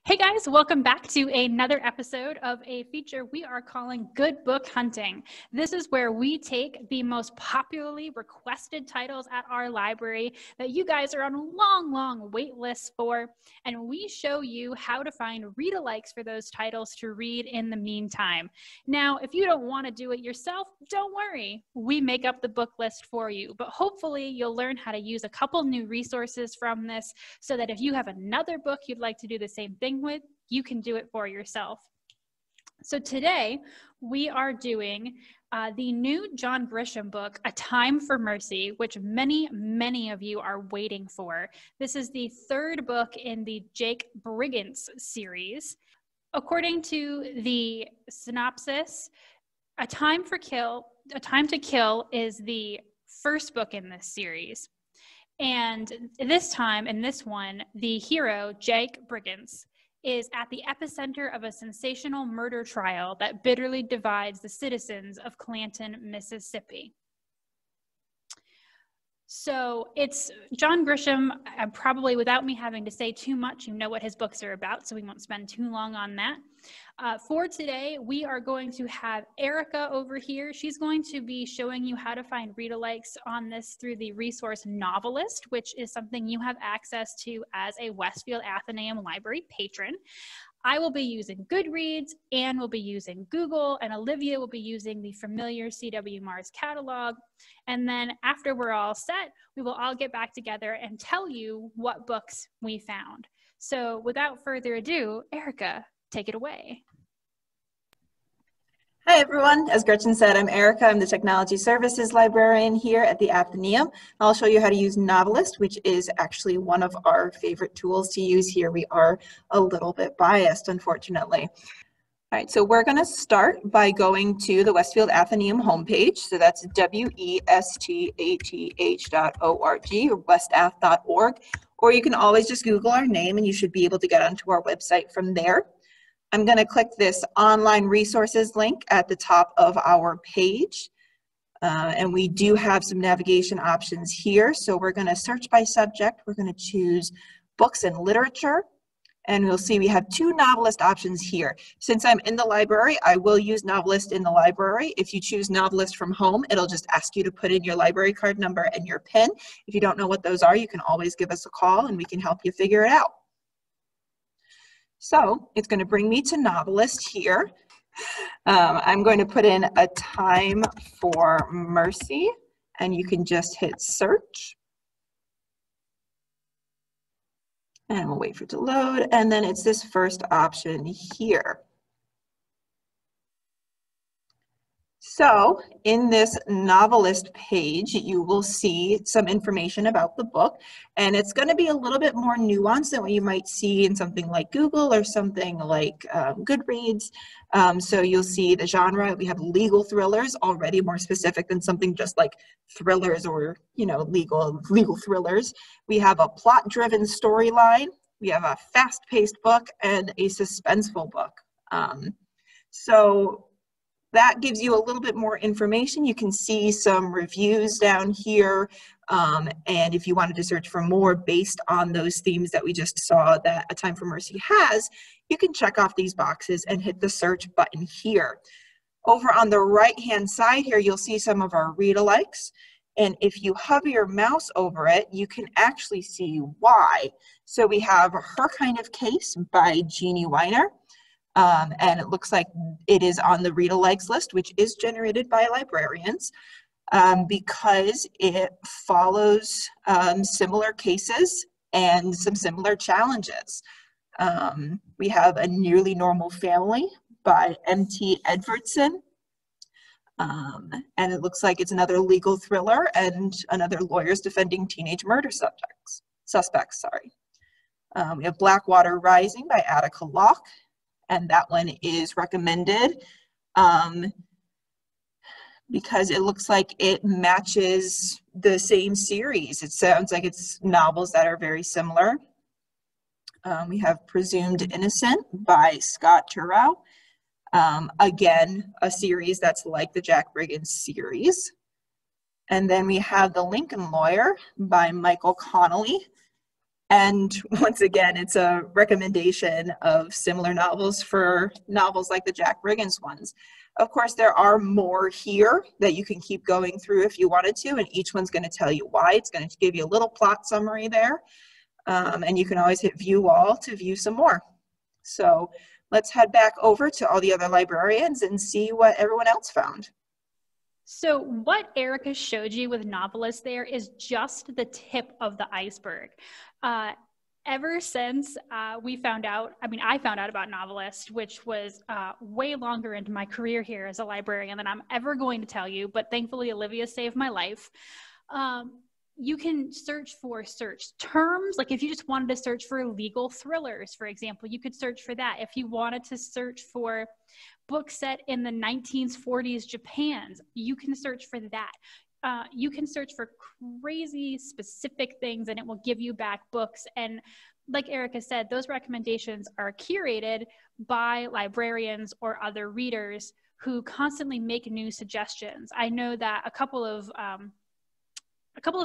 Hey guys, welcome back to another episode of a feature we are calling Good Book Hunting. This is where we take the most popularly requested titles at our library that you guys are on long wait lists for, and we show you how to find read-alikes for those titles to read in the meantime. Now, if you don't want to do it yourself, don't worry. We make up the book list for you, but hopefully you'll learn how to use a couple new resources from this so that if you have another book you'd like to do the same thing with, you can do it for yourself. So today we are doing the new John Grisham book, A Time for Mercy, which many of you are waiting for. This is the third book in the Jake Brigance series. According to the synopsis, A Time to Kill is the first book in this series. And this time, in this one, the hero, Jake Brigance, is at the epicenter of a sensational murder trial that bitterly divides the citizens of Clanton, Mississippi. So it's John Grisham, probably without me having to say too much, you know what his books are about, so we won't spend too long on that. For today, we are going to have Erica over here. She's going to be showing you how to find read-alikes on this through the resource NoveList, which is something you have access to as a Westfield Athenaeum Library patron. I will be using Goodreads, Anne will be using Google, and Olivia will be using the familiar C.W. Mars catalog. And then after we're all set, we will all get back together and tell you what books we found. So without further ado, Erica, take it away. Hi everyone, as Gretchen said, I'm Erica. I'm the Technology Services Librarian here at the Athenaeum. I'll show you how to use NoveList, which is actually one of our favorite tools to use here. We are a little bit biased, unfortunately. All right, so we're going to start by going to the Westfield Athenaeum homepage. So that's westath.org or westath.org, or you can always just Google our name and you should be able to get onto our website from there. I'm going to click this online resources link at the top of our page. And we do have some navigation options here. So we're going to search by subject. We're going to choose books and literature. And we'll see we have two NoveList options here. Since I'm in the library, I will use NoveList in the library. If you choose NoveList from home, it'll just ask you to put in your library card number and your PIN. If you don't know what those are, you can always give us a call and we can help you figure it out. So it's going to bring me to NoveList here. I'm going to put in A Time for Mercy, and you can just hit search. And we'll wait for it to load, and then it's this first option here. So in this NoveList page, you will see some information about the book, and it's going to be a little bit more nuanced than what you might see in something like Google or something like Goodreads. So you'll see the genre. We have legal thrillers, already more specific than something just like thrillers or, you know, legal thrillers. We have a plot-driven storyline. We have a fast-paced book and a suspenseful book. So that gives you a little bit more information. You can see some reviews down here. And if you wanted to search for more based on those themes that we just saw that A Time for Mercy has, you can check off these boxes and hit the search button here. Over on the right-hand side here, you'll see some of our read-alikes. And if you hover your mouse over it, you can actually see why. So we have Her Kind of Case by Jeanne Weiner. And it looks like it is on the read-alikes list, which is generated by librarians, because it follows similar cases and some similar challenges. We have A Nearly Normal Family by M.T. Edvardsson. And it looks like it's another legal thriller and another lawyers defending teenage murder suspects. We have Blackwater Rising by Attica Locke. And that one is recommended because it looks like it matches the same series. It sounds like it's novels that are very similar. We have Presumed Innocent by Scott Turow. Again, a series that's like the Jack Brigance series. And then we have The Lincoln Lawyer by Michael Connelly. And once again, it's a recommendation of similar novels for novels like the Jack Riggins ones. Of course, there are more here that you can keep going through if you wanted to, and each one's going to tell you why. It's going to give you a little plot summary there, and you can always hit view all to view some more. So let's head back over to all the other librarians and see what everyone else found. So what Erica showed you with NoveList there is just the tip of the iceberg. Ever since we found out, I found out about NoveList, which was way longer into my career here as a librarian than I'm ever going to tell you, but thankfully Olivia saved my life. You can search terms, like if you just wanted to search for legal thrillers, for example, you could search for that. If you wanted to search for books set in the 1940s Japan, you can search for that. You can search for crazy specific things and it will give you back books. And like Erica said, those recommendations are curated by librarians or other readers who constantly make new suggestions. I know that a couple of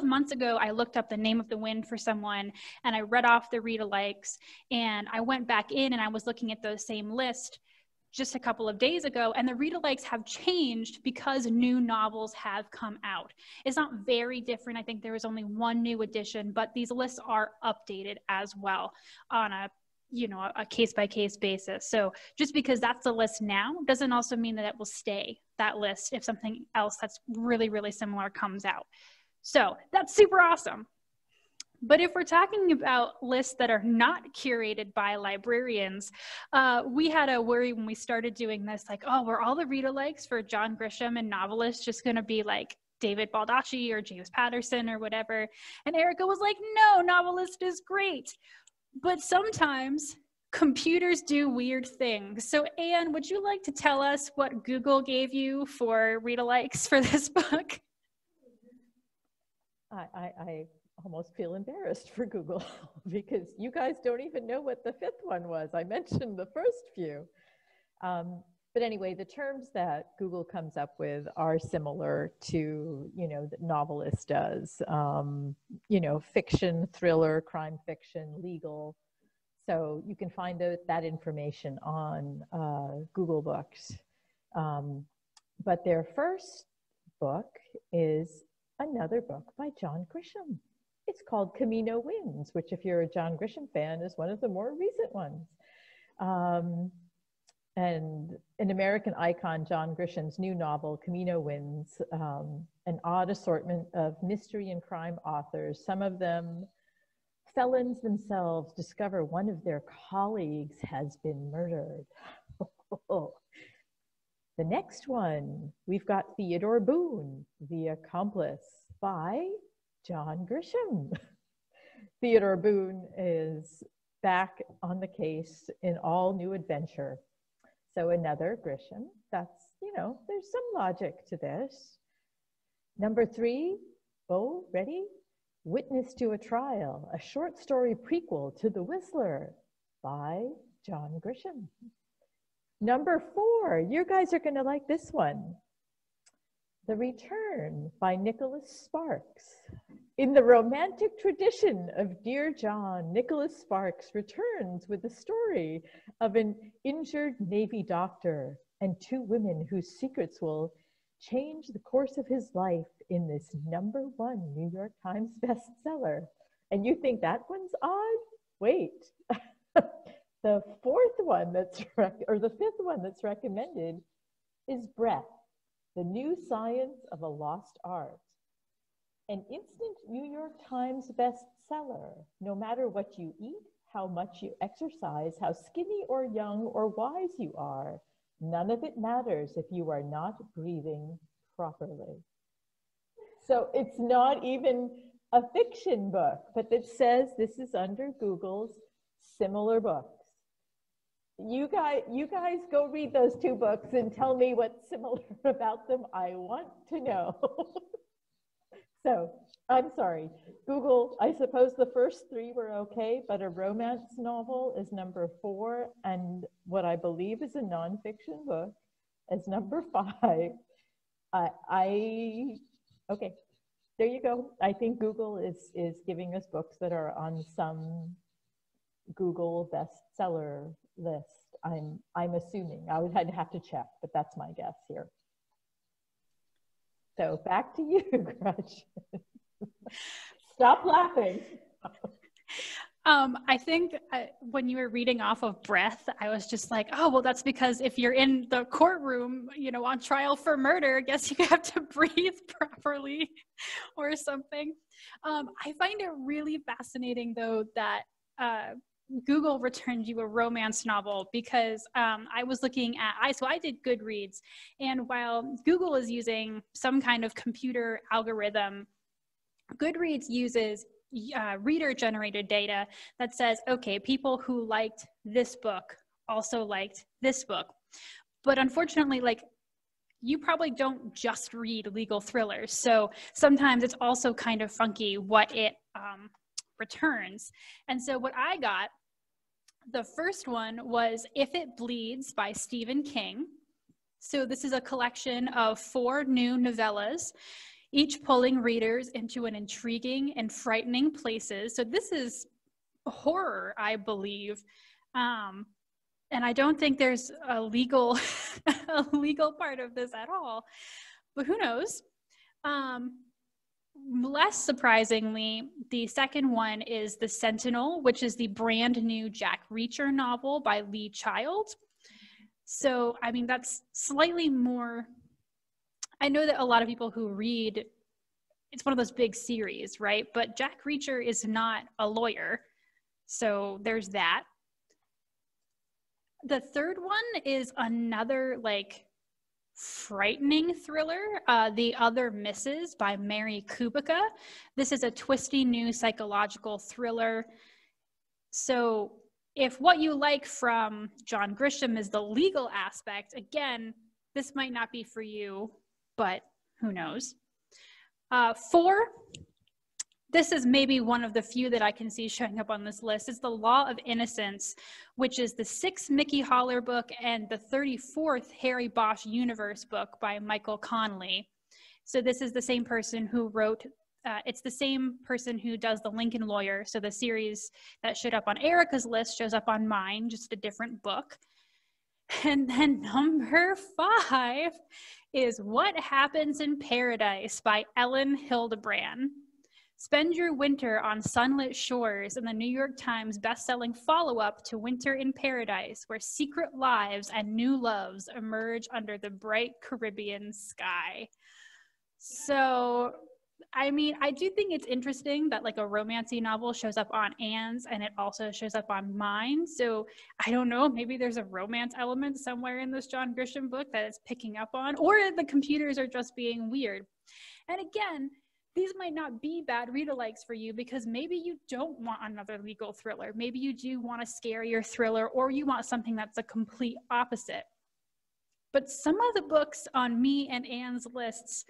months ago, I looked up the name of the wind for someone and I read off the read-alikes, and I went back in and I was looking at those same list just a couple of days ago, and the read-alikes have changed because new novels have come out. It's not very different. I think there was only one new edition, but these lists are updated as well on a case-by-case basis. So just because that's the list now doesn't also mean that it will stay that list if something else that's really, really similar comes out. So that's super awesome. But if we're talking about lists that are not curated by librarians, we had a worry when we started doing this, like, oh, were all the read-alikes for John Grisham and NoveList just going to be like David Baldacci or James Patterson or whatever? And Erica was like, no, NoveList is great. But sometimes computers do weird things. So Anne, would you like to tell us what Google gave you for read-alikes for this book? I almost feel embarrassed for Google because you guys don't even know what the fifth one was. I mentioned the first few. But anyway, the terms that Google comes up with are similar to, that NoveList does. Fiction, thriller, crime fiction, legal. So you can find that information on Google Books. But their first book is another book by John Grisham. It's called Camino Wins, which if you're a John Grisham fan is one of the more recent ones. And an American icon, John Grisham's new novel, Camino Wins, an odd assortment of mystery and crime authors, some of them felons themselves, discover one of their colleagues has been murdered. The next one, we've got Theodore Boone, The Accomplice by John Grisham. Theodore Boone is back on the case in all new adventure. So another Grisham, that's, there's some logic to this. Number 3, ready? Witness to a Trial, a short story prequel to The Whistler by John Grisham. Number 4, you guys are going to like this one. The Return by Nicholas Sparks. In the romantic tradition of Dear John, Nicholas Sparks returns with the story of an injured Navy doctor and 2 women whose secrets will change the course of his life in this #1 New York Times bestseller. And you think that one's odd? Wait. The 4th one the 5th one that's recommended is Breath, the New Science of a Lost Art. An instant New York Times bestseller. No matter what you eat, how much you exercise, how skinny or young or wise you are, none of it matters if you are not breathing properly. So it's not even a fiction book, but it says this is under Google's similar books. You guys go read those 2 books and tell me what's similar about them. I want to know. So I'm sorry, Google, I suppose the first 3 were okay, but a romance novel is number 4, and what I believe is a nonfiction book is number 5. Okay, There you go. I think Google is giving us books that are on some Google bestseller list. I'm assuming. I'd have to check, but that's my guess here. So back to you, Grudge. Stop laughing. I think when you were reading off of breath, I was just like, oh, well, that's because if you're in the courtroom, you know, on trial for murder, I guess you have to breathe properly or something. I find it really fascinating, though, that Google returned you a romance novel, because I was looking at, so I did Goodreads, and while Google is using some kind of computer algorithm, Goodreads uses reader-generated data that says, okay, people who liked this book also liked this book. But unfortunately, like, you probably don't just read legal thrillers. So sometimes it's also kind of funky what it returns. And so what I got, the first one was If It Bleeds by Stephen King. So this is a collection of 4 new novellas, each pulling readers into an intriguing and frightening places. So this is horror, I believe. And I don't think there's a legal, a legal part of this at all, but who knows? Less surprisingly, the second one is The Sentinel, which is the brand new Jack Reacher novel by Lee Child. So, I mean, that's slightly more, I know that a lot of people who read, it's one of those big series, right? But Jack Reacher is not a lawyer. So there's that. The third one is another like frightening thriller, The Other Misses by Mary Kubica. This is a twisty new psychological thriller. So if what you like from John Grisham is the legal aspect, again, this might not be for you, but who knows? 4, this is maybe one of the few that I can see showing up on this list. It's The Law of Innocence, which is the 6th Mickey Haller book and the 34th Harry Bosch universe book by Michael Connelly. So this is the same person who wrote, it's the same person who does The Lincoln Lawyer. So the series that showed up on Erica's list shows up on mine, just a different book. And then number 5 is What Happens in Paradise by Ellen Hildebrand. Spend your winter on sunlit shores in the New York Times bestselling follow-up to Winter in Paradise, where secret lives and new loves emerge under the bright Caribbean sky. So, I mean, I do think it's interesting that like a romancy novel shows up on Anne's and it also shows up on mine. So I don't know, maybe there's a romance element somewhere in this John Grisham book that it's picking up on, or the computers are just being weird. And again, these might not be bad read-alikes for you because maybe you don't want another legal thriller. Maybe you do want a scarier thriller, or you want something that's a complete opposite. But some of the books on me and Anne's lists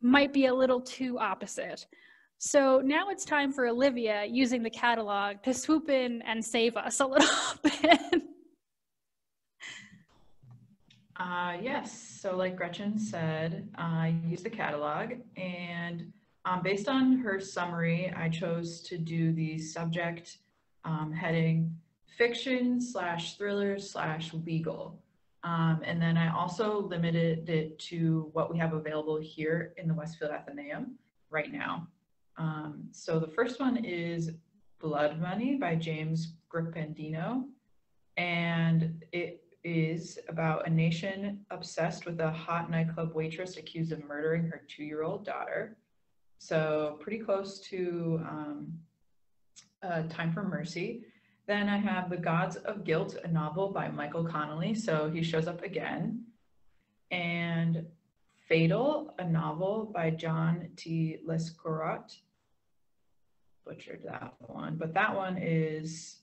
might be a little too opposite. So now it's time for Olivia, using the catalog, to swoop in and save us a little bit. Yes, so like Gretchen said, I used the catalog, and based on her summary, I chose to do the subject heading fiction / thriller / legal. And then I also limited it to what we have available here in the Westfield Athenaeum right now. So the first one is Blood Money by James Grippendino, and it is about a nation obsessed with a hot nightclub waitress accused of murdering her 2-year-old daughter. So pretty close to Time for Mercy. Then I have The Gods of Guilt, a novel by Michael Connelly. So he shows up again. And Fatal, a novel by John T. Lescaurot. Butchered that one. But that one is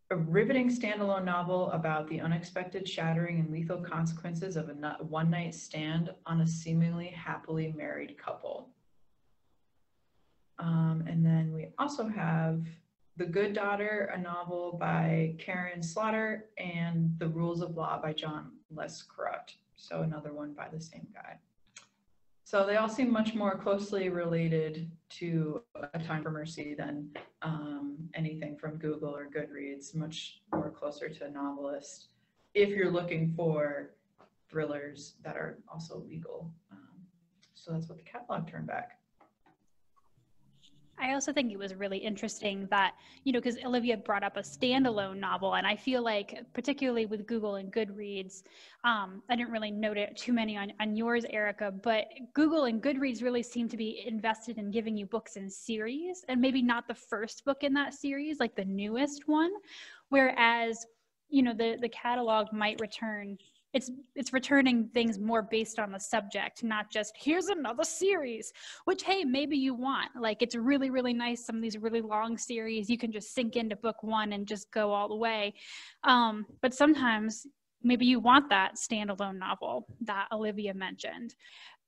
a riveting standalone novel about the unexpected shattering and lethal consequences of a one-night stand on a seemingly happily married couple. And then we also have The Good Daughter, a novel by Karen Slaughter, and The Rules of Law by John Lescaurot. So another one by the same guy. So they all seem much more closely related to A Time for Mercy than anything from Google or Goodreads, much more closer to NoveList if you're looking for thrillers that are also legal. So that's what the catalog turned back. I also think it was really interesting that, you know, because Olivia brought up a standalone novel, and I feel like particularly with Google and Goodreads, I didn't really note it too many on yours, Erica, but Google and Goodreads really seem to be invested in giving you books in series, and maybe not the first book in that series, like the newest one, whereas, you know, the catalog might return, it's returning things more based on the subject, not just here's another series, which, hey, maybe you want. Like, it's really, really nice. Some of these really long series, you can just sink into book one and just go all the way. But sometimes maybe you want that standalone novel that Olivia mentioned.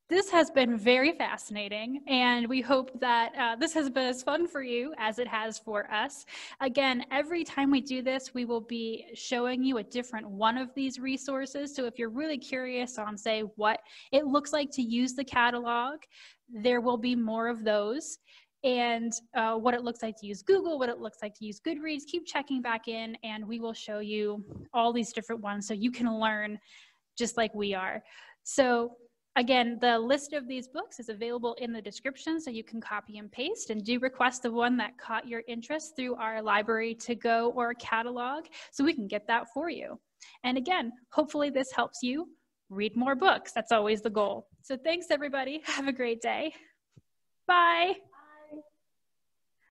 This has been very fascinating, and we hope that this has been as fun for you as it has for us. Again, every time we do this, we will be showing you a different one of these resources. So if you're really curious on, say, what it looks like to use the catalog, there will be more of those. And what it looks like to use Google, what it looks like to use Goodreads, keep checking back in, and we will show you all these different ones so you can learn just like we are. So again, the list of these books is available in the description, so you can copy and paste, and do request the one that caught your interest through our library to go or catalog so we can get that for you. And again, hopefully this helps you read more books. That's always the goal. So thanks, everybody. Have a great day. Bye.